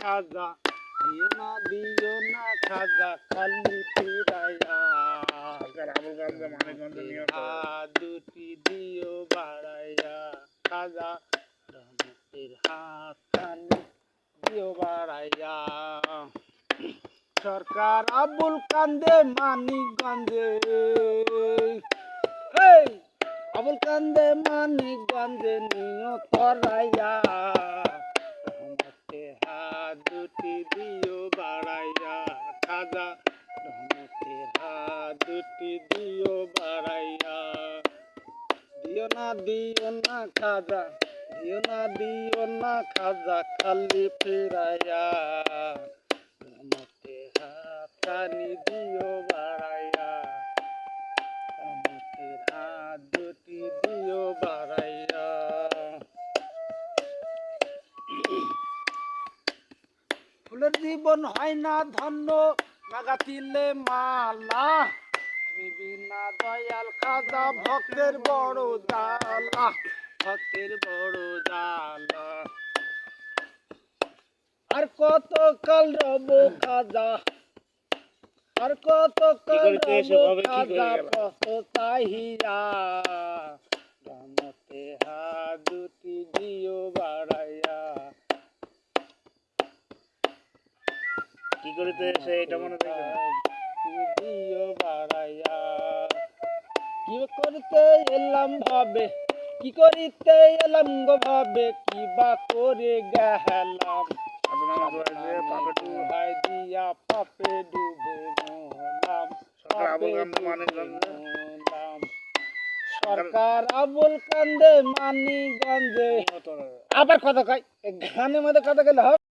খাজা দিও না খাজা খালি ফিরাইয়া দুটি দিও বাড়াইয়া খাজা রহমতের হাত খানি দিও বাড়াইয়া সরকার আবুল কান্দে মানিকগঞ্জে আবুল কান্দে মানিকগঞ্জে নিও তরাইয়া রহমতে হাত দুটি দিও বাড়াইয়া খাজা রহমতে হাত দুটি দিও বাড়াইয়া দিও না খাজা দিও না খাজা খালি ফিরাইয়া রহমতে হাত খানি দিও বাড়াইয়া রহমতে হাত দুটি দিও বাড়াইয়া ফুলের জীবন হয় না ধন্য লাগাতিলে মালা বিনা দয়াল খাজা ভক্তের বড় জালা ভক্তের বড় জালা আর কত কাল রব খাজা আর কত কাল রব খাজা পস্তাইয়া রহমতে হাত দুটি দিও বাড়াইয়া কি করিতে এসে এটা মনে দিও বাড়াইয়া কি করিতে এলাম ভাবে কি করিতে এলাম গো ভাবে কি বা করে গেলাম ভাই দিয়া পাপে ডুবে মরলাম সরকার আবুল কান্দে মানিকগঞ্জে আবার কথা কয় গানের মধ্যে কথা গেলে হবে।